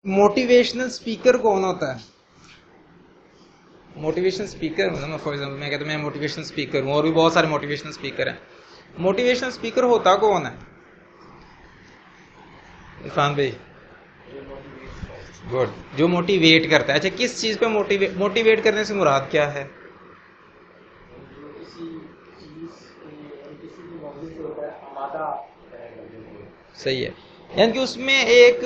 Motivational speaker کون ہوتا ہے؟ موٹیویشنل اسپیکر فار ایگزامپل میں کہتا ہوں میں موٹیویشنل اسپیکر ہوں، اور بھی بہت سارے موٹیویشنل اسپیکر ہیں. موٹیویشنل اسپیکر ہوتا کون ہے؟ عرفان بھائی گڈ. جو موٹیویٹ کرتا ہے. اچھا کس چیز پہ موٹیویٹ کرنے سے مراد کیا ہے؟ صحیح ہے، یعنی کہ اس میں ایک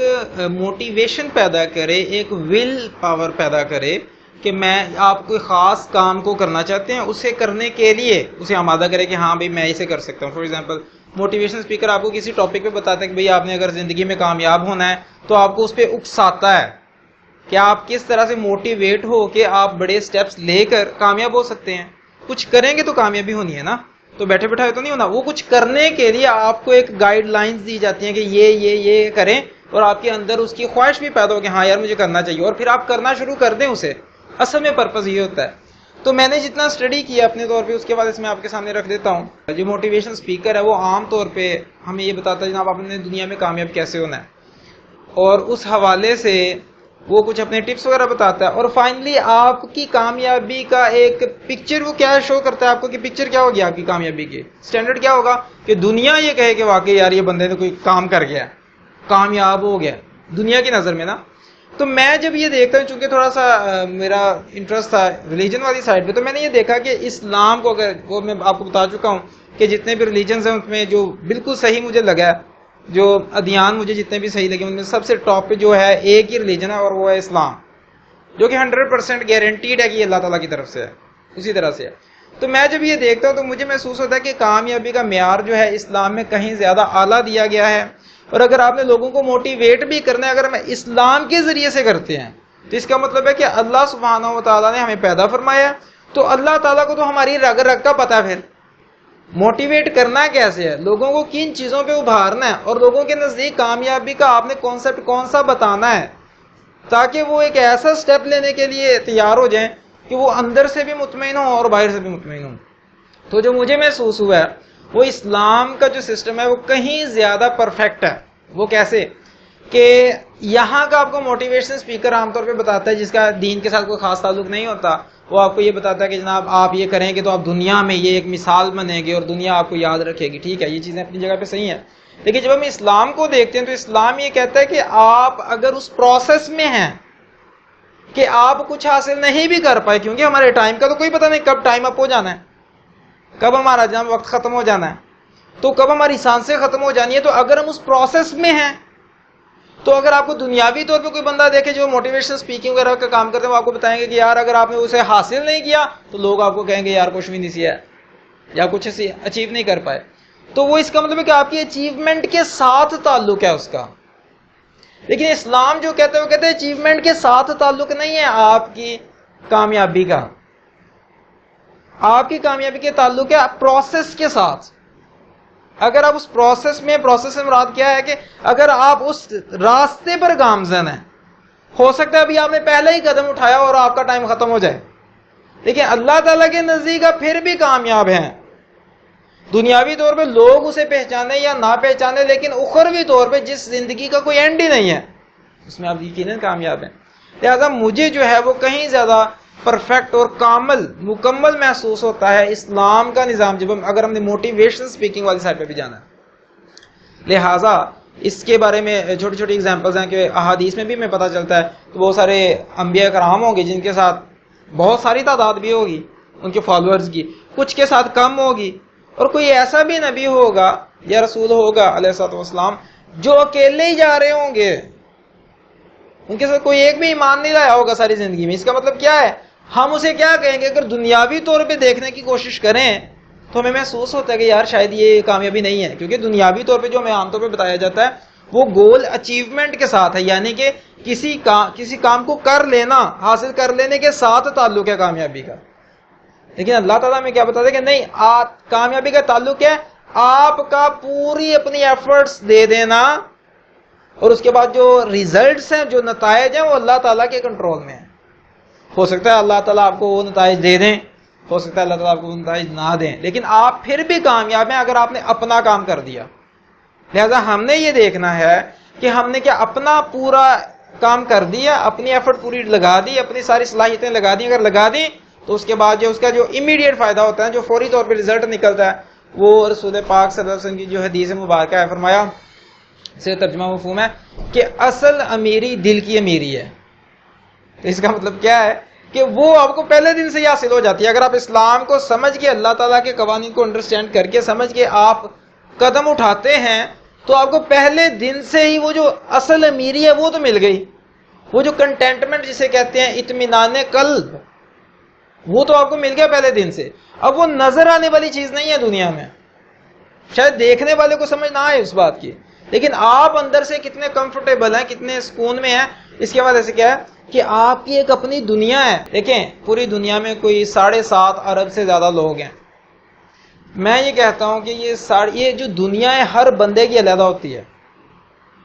موٹیویشن پیدا کرے، ایک ول پاور پیدا کرے کہ میں آپ کوئی خاص کام کو کرنا چاہتے ہیں، اسے کرنے کے لیے اسے آمادہ کرے کہ ہاں بھائی میں اسے کر سکتا ہوں. فار ایگزامپل موٹیویشن اسپیکر آپ کو کسی ٹاپک پہ بتاتا ہے کہ بھائی آپ نے اگر زندگی میں کامیاب ہونا ہے تو آپ کو اس پہ اکساتا ہے کہ آپ کس طرح سے موٹیویٹ ہو کہ آپ بڑے سٹیپس لے کر کامیاب ہو سکتے ہیں. کچھ کریں گے تو کامیابی ہونی ہے نا، تو بیٹھے بیٹھے تو نہیں ہونا. وہ کچھ کرنے کے لیے آپ کو ایک گائیڈ لائنز دی جاتی ہیں کہ یہ کریں، اور آپ کے اندر اس کی خواہش بھی پیدا ہو کہ ہاں یار مجھے کرنا چاہیے، اور پھر آپ کرنا شروع کر دیں اسے. اصل میں پرپز یہ ہوتا ہے. تو میں نے جتنا اسٹڈی کیا اپنے طور پہ اس کے بعد اس میں آپ کے سامنے رکھ دیتا ہوں. جو موٹیویشن اسپیکر ہے وہ عام طور پہ ہمیں یہ بتاتا ہے جناب آپ نے دنیا میں کامیاب کیسے ہونا ہے، اور اس حوالے سے وہ کچھ اپنے ٹپس وغیرہ بتاتا ہے، اور فائنلی آپ کی کامیابی کا ایک پکچر وہ کیا شو کرتا ہے آپ کو کہ پکچر کیا ہوگی آپ کی کامیابی کی. سٹینڈرڈ کیا ہوگا کہ دنیا یہ کہے کہ واقعی یار یہ بندے نے کوئی کام کر گیا، کامیاب ہو گیا دنیا کی نظر میں نا. تو میں جب یہ دیکھتا ہوں، چونکہ تھوڑا سا میرا انٹرسٹ تھا ریلیجن والی سائڈ پہ، تو میں نے یہ دیکھا کہ اسلام کو اگر وہ میں آپ کو بتا چکا ہوں کہ جتنے بھی ریلیجنز ہیں اس میں جو بالکل صحیح مجھے لگا ہے، جو ادیان مجھے جتنے بھی صحیح لگے ان میں سب سے ٹاپ پہ جو ہے ایک ہی ریلیجن ہے، اور وہ ہے اسلام، جو کہ 100% گارنٹیڈ ہے کہ یہ اللہ تعالیٰ کی طرف سے ہے، اسی طرح سے ہے. تو میں جب یہ دیکھتا ہوں تو مجھے محسوس ہوتا ہے کہ کامیابی کا معیار جو ہے اسلام میں کہیں زیادہ اعلیٰ دیا گیا ہے. اور اگر آپ نے لوگوں کو موٹیویٹ بھی کرنا ہے، اگر ہم اسلام کے ذریعے سے کرتے ہیں تو اس کا مطلب ہے کہ اللہ سبحانہ و تعالیٰ نے ہمیں پیدا فرمایا، تو اللہ تعالیٰ کو تو ہماری رگ رگ کا پتہ ہے. پھر موٹیویٹ کرنا کیسے ہے، لوگوں کو کن چیزوں پہ ابھارنا ہے، اور لوگوں کے نزدیک کامیابی کا آپ نے کانسیپٹ کون سا بتانا ہے، تاکہ وہ ایک ایسا سٹیپ لینے کے لیے تیار ہو جائیں کہ وہ اندر سے بھی مطمئن ہوں اور باہر سے بھی مطمئن ہوں. تو جو مجھے محسوس ہوا ہے وہ اسلام کا جو سسٹم ہے وہ کہیں زیادہ پرفیکٹ ہے. وہ کیسے کہ یہاں کا آپ کو موٹیویشن اسپیکر عام طور پہ بتاتا ہے جس کا دین کے ساتھ کوئی خاص تعلق نہیں ہوتا، وہ آپ کو یہ بتاتا ہے کہ جناب آپ یہ کریں گے تو آپ دنیا میں یہ ایک مثال بنیں گے اور دنیا آپ کو یاد رکھے گی. ٹھیک ہے، یہ چیزیں اپنی جگہ پہ صحیح ہیں، لیکن جب ہم اسلام کو دیکھتے ہیں تو اسلام یہ کہتا ہے کہ آپ اگر اس پروسیس میں ہیں کہ آپ کچھ حاصل نہیں بھی کر پائے، کیونکہ ہمارے ٹائم کا تو کوئی پتہ نہیں کب ٹائم اپ ہو جانا ہے، کب ہمارا جناب وقت ختم ہو جانا ہے، تو کب ہماری سانسیں ختم ہو جانی ہے. تو اگر ہم اس پروسیس میں ہیں تو اگر آپ کو دنیاوی طور پہ کوئی بندہ دیکھے جو موٹیویشن اسپیکنگ وغیرہ کا کام کرتے ہیں، وہ آپ کو بتائیں گے کہ یار اگر آپ نے اسے حاصل نہیں کیا تو لوگ آپ کو کہیں گے یار کچھ بھی نہیں سیا یا کچھ اچیو نہیں کر پائے. تو وہ اس کا مطلب ہے کہ آپ کی اچیومنٹ کے ساتھ تعلق ہے اس کا. لیکن اسلام جو کہتے ہیں وہ کہتے ہیں اچیومنٹ کے ساتھ تعلق نہیں ہے آپ کی کامیابی کا، آپ کی کامیابی کے تعلق ہے پروسیس کے ساتھ. اگر آپ اس پروسیس میں مراد کیا ہے کہ اگر آپ اس راستے پر گامزن ہیں، ہو سکتا ہے ابھی آپ نے پہلے ہی قدم اٹھایا اور آپ کا ٹائم ختم ہو جائے، لیکن اللہ تعالیٰ کے نزدیک آپ پھر بھی کامیاب ہیں. دنیاوی طور پہ لوگ اسے پہچانے یا نہ پہچانے، لیکن اخروی طور پہ جس زندگی کا کوئی اینڈ ہی نہیں ہے اس میں آپ یقیناً کامیاب ہیں. لہذا مجھے جو ہے وہ کہیں زیادہ پرفیکٹ اور مکمل محسوس ہوتا ہے اسلام کا نظام، جب اگر ہم نے موٹیویشن اسپیکنگ والی سائڈ پہ بھی جانا ہے. لہٰذا اس کے بارے میں چھوٹی چھوٹی اگزامپلز ہیں کہ احادیث میں بھی ہمیں پتہ چلتا ہے کہ بہت سارے انبیاء کرام ہوں گے جن کے ساتھ بہت ساری تعداد بھی ہوگی ان کے فالوورز کی، کچھ کے ساتھ کم ہوگی، اور کوئی ایسا بھی نبی ہوگا یا رسول ہوگا علیہ الصلوۃ والسلام جو اکیلے ہی جا رہے ہوں گے، ان کے ساتھ کوئی ایک بھی ایمان نہیں لایا ہوگا ساری زندگی میں. اس کا مطلب کیا ہے، ہم اسے کیا کہیں گے، اگر دنیاوی طور پہ دیکھنے کی کوشش کریں تو ہمیں محسوس ہوتا ہے کہ یار شاید یہ کامیابی نہیں ہے، کیونکہ دنیاوی طور پہ جو ہمیں عام طور پہ بتایا جاتا ہے وہ گول اچیومنٹ کے ساتھ ہے، یعنی کہ کسی کام کو کر لینا، حاصل کر لینے کے ساتھ تعلق ہے کامیابی کا. لیکن اللہ تعالیٰ میں کیا بتاتا ہے کہ نہیں، کامیابی کا تعلق ہے آپ کا پوری اپنی ایفرٹس دے دینا، اور اس کے بعد جو ریزلٹس ہیں، جو نتائج ہیں، وہ اللہ تعالیٰ کے کنٹرول میں ہیں. ہو سکتا ہے اللہ تعالیٰ آپ کو وہ نتائج دے دیں، ہو سکتا ہے اللہ تعالیٰ آپ کو وہ نتائج نہ دیں، لیکن آپ پھر بھی کامیاب ہیں اگر آپ نے اپنا کام کر دیا. لہذا ہم نے یہ دیکھنا ہے کہ ہم نے کیا اپنا پورا کام کر دیا, اپنی ایفرٹ پوری لگا دی, اپنی ساری صلاحیتیں لگا دی, اگر لگا دی تو اس کے بعد جو اس کا جو امیڈیٹ فائدہ ہوتا ہے, جو فوری طور پہ رزلٹ نکلتا ہے, وہ رسول پاک صلی اللہ علیہ وسلم کی جو حدیث مبارکہ ہے, فرمایا سے ترجمہ مفہوم ہے کہ اصل امیری دل کی امیری ہے. اس کا مطلب کیا ہے کہ وہ آپ کو پہلے دن سے ہی حاصل ہو جاتی ہے. اگر آپ اسلام کو سمجھ کے, اللہ تعالیٰ کے قوانین کو انڈرسٹینڈ کر کے سمجھ کے آپ قدم اٹھاتے ہیں تو آپ کو پہلے دن سے ہی وہ جو اصل امیری ہے وہ تو مل گئی. وہ جو کنٹینٹمنٹ جسے کہتے ہیں, اطمینان قلب, وہ تو آپ کو مل گیا پہلے دن سے. اب وہ نظر آنے والی چیز نہیں ہے دنیا میں, شاید دیکھنے والے کو سمجھ نہ آئے اس بات کی, لیکن آپ اندر سے کتنے کمفرٹیبل ہیں, کتنے سکون میں ہیں, اس کے بعد ایسے کیا ہے کہ آپ کی ایک اپنی دنیا ہے. دیکھیں پوری دنیا میں کوئی 7.5 ارب سے زیادہ لوگ ہیں. میں یہ کہتا ہوں کہ یہ جو دنیا ہے ہر بندے کی علیحدہ ہوتی ہے,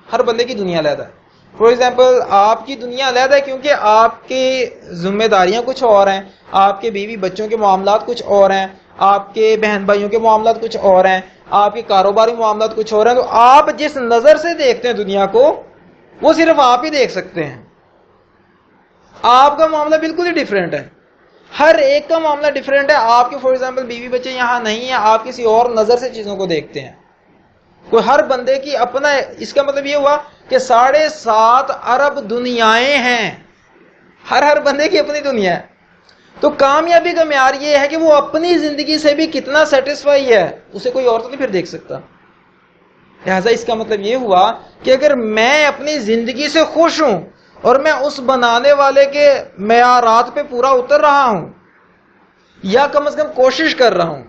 ہر بندے کی دنیا علیحدہ ہے. فار ایگزامپل آپ کی دنیا علیحدہ ہے کیونکہ آپ کی ذمہ داریاں کچھ اور ہیں, آپ کے بیوی بچوں کے معاملات کچھ اور ہیں, آپ کے بہن بھائیوں کے معاملات کچھ اور ہیں, آپ کے کاروباری معاملات کچھ اور ہیں. تو آپ جس نظر سے دیکھتے ہیں دنیا کو وہ صرف آپ ہی دیکھ سکتے ہیں. آپ کا معاملہ بالکل ہی ڈیفرنٹ ہے, ہر ایک کا معاملہ ڈیفرنٹ ہے. آپ کے فار ایگزامپل بیوی بچے یہاں نہیں ہیں, آپ کسی اور نظر سے چیزوں کو دیکھتے ہیں. کوئی ہر بندے کی اپنا, اس کا مطلب یہ ہوا کہ 7.5 ارب دنیایں ہیں, ہر بندے کی اپنی دنیا ہے. تو کامیابی کا معیار یہ ہے کہ وہ اپنی زندگی سے بھی کتنا سیٹسفائی ہے, اسے کوئی اور تو نہیں پھر دیکھ سکتا. لہذا اس کا مطلب یہ ہوا کہ اگر میں اپنی زندگی سے خوش ہوں اور میں اس بنانے والے کے معیارات پہ پورا اتر رہا ہوں, یا کم از کم کوشش کر رہا ہوں,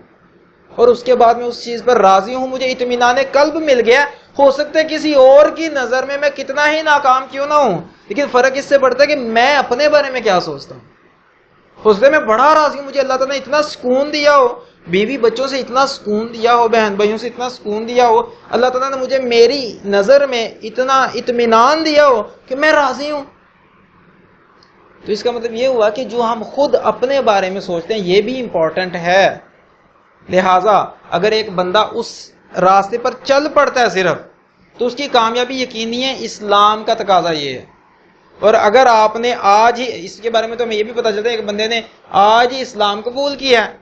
اور اس کے بعد میں اس چیز پر راضی ہوں, مجھے اطمینان قلب مل گیا, ہو سکتا ہے کسی اور کی نظر میں کتنا ہی ناکام کیوں نہ ہوں, لیکن فرق اس سے پڑتا ہے کہ میں اپنے بارے میں کیا سوچتا ہوں. ہو سکتا ہے میں بڑا راضی ہوں, مجھے اللہ تعالیٰ نے اتنا سکون دیا ہو, بیوی بچوں سے اتنا سکون دیا ہو, بہن بھائیوں سے اتنا سکون دیا ہو, اللہ تعالیٰ نے مجھے میری نظر میں اتنا اطمینان دیا ہو کہ میں راضی ہوں. تو اس کا مطلب یہ ہوا کہ جو ہم خود اپنے بارے میں سوچتے ہیں یہ بھی امپورٹنٹ ہے. لہٰذا اگر ایک بندہ اس راستے پر چل پڑتا ہے صرف, تو اس کی کامیابی یقینی ہے. اسلام کا تقاضا یہ ہے. اور اگر آپ نے آج ہی, اس کے بارے میں تو ہمیں یہ بھی پتا چلتا ہے کہ بندے نے آج ہی اسلام قبول کیا ہے,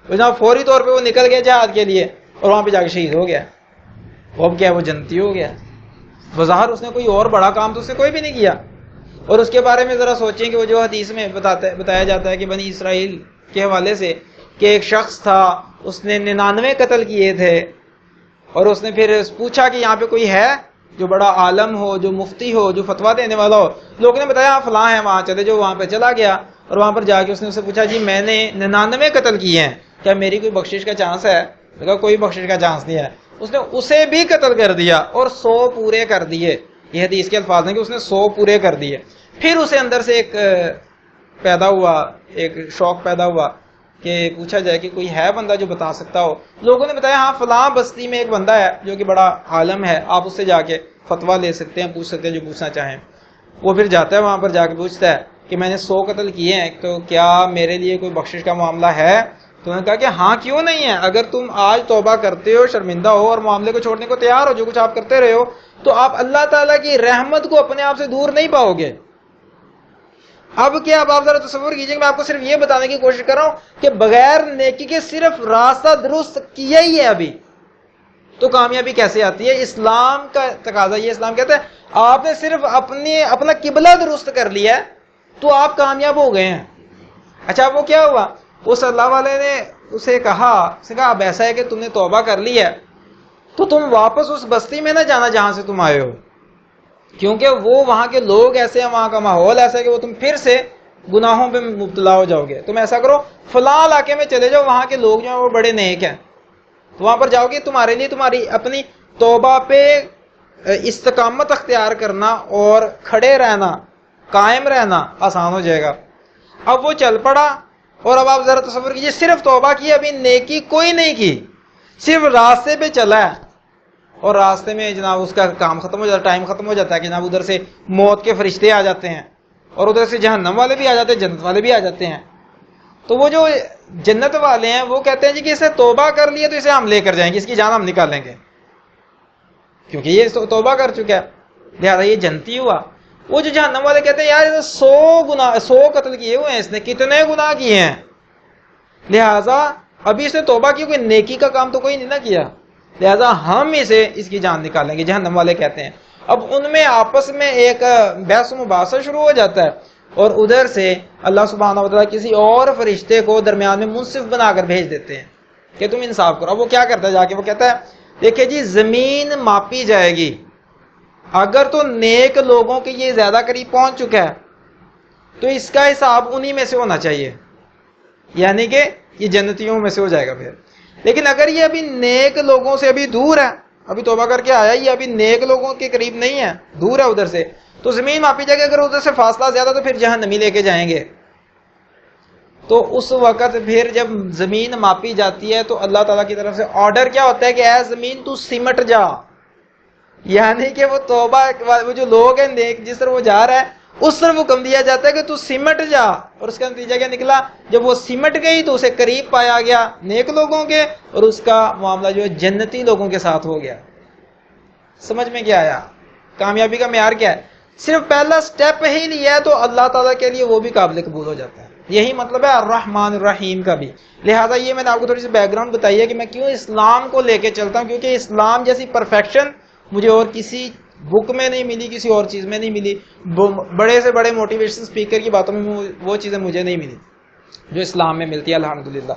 جناب فوری طور پہ وہ نکل گیا جہاد کے لیے اور وہاں پہ جا کے شہید ہو گیا, وہ اب کیا وہ جنتی ہو گیا. بظاہر اس نے کوئی اور بڑا کام تو اس نے کوئی بھی نہیں کیا. اور اس کے بارے میں ذرا سوچیں کہ وہ جو حدیث میں بتایا جاتا ہے کہ بنی اسرائیل کے حوالے سے کہ ایک شخص تھا, اس نے 99 قتل کیے تھے, اور اس نے پھر پوچھا کہ یہاں پہ کوئی ہے جو بڑا عالم ہو, جو مفتی ہو, جو فتویٰ دینے والا ہو. لوگوں نے بتایا فلاں ہے, وہاں چلے جو, وہاں پہ چلا گیا اور وہاں پر جا کے اس نے پوچھا جی میں نے 99 قتل کیے ہیں, کیا میری کوئی بخشش کا چانس ہے؟ کہا کوئی بخشش کا چانس نہیں ہے. اس نے اسے بھی قتل کر دیا اور 100 پورے کر دیے. یہ حدیث کے الفاظ ہیں کہ اس نے 100 پورے کر دیے. پھر اسے اندر سے ایک پیدا ہوا, ایک شوق پیدا ہوا کہ پوچھا جائے کہ کوئی ہے بندہ جو بتا سکتا ہو. لوگوں نے بتایا ہاں فلاں بستی میں ایک بندہ ہے جو کہ بڑا عالم ہے, آپ اس سے جا کے فتویٰ لے سکتے ہیں, پوچھ سکتے ہیں جو پوچھنا چاہیں. وہ پھر جاتا ہے وہاں پر, جا کے پوچھتا ہے کہ میں نے 100 قتل کیے ہیں, تو کیا میرے لیے کوئی بخشش کا معاملہ ہے؟ تو انہوں نے کہا کہ ہاں کیوں نہیں ہے, اگر تم آج توبہ کرتے ہو, شرمندہ ہو اور معاملے کو چھوڑنے کو تیار ہو, جو کچھ آپ کرتے رہے ہو, تو آپ اللہ تعالیٰ کی رحمت کو اپنے آپ سے دور نہیں پاؤ گے. اب کیا آپ ذرا تصور کیجیے, میں آپ کو صرف یہ بتانے کی کوشش کر رہا ہوں کہ بغیر نیکی کے صرف راستہ درست کیا ہی ہے ابھی, تو کامیابی کیسے آتی ہے؟ اسلام کا تقاضا یہ, اسلام کہتا ہے آپ نے صرف اپنا قبلہ درست کر لیا ہے تو آپ کامیاب ہو گئے ہیں. اچھا وہ کیا ہوا, اس اللہ والے نے اسے کہا اب ایسا ہے کہ تم نے توبہ کر لی ہے تو تم واپس اس بستی میں نہ جانا جہاں سے تم آئے ہو, کیونکہ وہ وہاں کے لوگ ایسے ہیں, وہاں کا ماحول ایسا ہے کہ وہ تم پھر سے گناہوں پہ مبتلا ہو جاؤ گے. تم ایسا کرو فلاں علاقے میں چلے جاؤ, وہاں کے لوگ جو ہیں وہ بڑے نیک ہیں, تو وہاں پر جاؤ گے, تمہارے لیے تمہاری اپنی توبہ پہ استقامت اختیار کرنا اور کھڑے رہنا, قائم رہنا آسان ہو جائے گا. اب وہ چل پڑا, اور اب آپ ذرا تصور کیجیے صرف توبہ کی, ابھی نیکی کوئی نہیں کی, صرف راستے پہ چلا ہے, اور راستے میں جناب اس کا کام ختم ہو جاتا ہے, ٹائم ختم ہو جاتا ہے کہ جناب ادھر سے موت کے فرشتے آ جاتے ہیں, اور ادھر سے جہنم والے بھی آ جاتے ہیں, جنت والے بھی آ جاتے ہیں. تو وہ جو جنت والے ہیں وہ کہتے ہیں جی کہ اسے توبہ کر لیے تو اسے ہم لے کر جائیں گے, اس کی جان ہم نکالیں گے, کیونکہ یہ توبہ کر چکا ہے, لہٰذا یہ جنتی ہوا. وہ جو جہنم والے کہتے ہیں یار 100 قتل کیے ہوئے ہیں اس نے، کتنے گناہ کیے ہیں، لہذا ابھی اس نے توبہ کی، کوئی نیکی کا کام تو کوئی نہیں نہ کیا، لہذا ہم اسے اس کی جان نکالیں گے، جہنم والے کہتے ہیں۔ اب ان میں آپس میں ایک بحث و مباحثہ شروع ہو جاتا ہے، اور ادھر سے اللہ سبحانہ و تعالیٰ کسی اور فرشتے کو درمیان میں منصف بنا کر بھیج دیتے ہیں کہ تم انصاف کرو۔ اب وہ کیا کرتا ہے جا کے، وہ کہتا ہے دیکھیں جی زمین ماپی جائے گی، اگر تو نیک لوگوں کے یہ زیادہ قریب پہنچ چکا ہے تو اس کا حساب انہی میں سے ہونا چاہیے، یعنی کہ یہ جنتیوں میں سے ہو جائے گا پھر۔ لیکن اگر یہ ابھی نیک لوگوں سے ابھی دور ہے، ابھی توبہ کر کے آیا، یہ ابھی نیک لوگوں کے قریب نہیں ہے، دور ہے ادھر سے، تو زمین ماپی جائے گی، اگر ادھر سے فاصلہ زیادہ تو پھر جہنمی لے کے جائیں گے۔ تو اس وقت پھر جب زمین ماپی جاتی ہے تو اللہ تعالیٰ کی طرف سے آرڈر کیا ہوتا ہے کہ اے زمین تو سمٹ جا، یعنی کہ وہ توبہ وہ جو لوگ ہیں نیک جس طرح وہ جا رہا ہے اس طرف حکم دیا جاتا ہے کہ تو سمٹ جا، اور اس کا نتیجہ کیا نکلا، جب وہ سمٹ گئی تو اسے قریب پایا گیا نیک لوگوں کے، اور اس کا معاملہ جو ہے جنتی لوگوں کے ساتھ ہو گیا۔ سمجھ میں کیا آیا؟ کامیابی کا معیار کیا ہے؟ صرف پہلا سٹیپ ہی لیا ہے تو اللہ تعالیٰ کے لیے وہ بھی قابل قبول ہو جاتا ہے۔ یہی مطلب ہے الرحمن الرحیم کا بھی۔ لہٰذا یہ میں نے آپ کو تھوڑی سی بیک گراؤنڈ بتائی ہے کہ میں کیوں اسلام کو لے کے چلتا ہوں، کیونکہ اسلام جیسی پرفیکشن مجھے اور کسی بک میں نہیں ملی، کسی اور چیز میں نہیں ملی، بڑے سے بڑے موٹیویشن اسپیکر کی باتوں میں وہ چیزیں مجھے نہیں ملی جو اسلام میں ملتی ہے الحمدللہ۔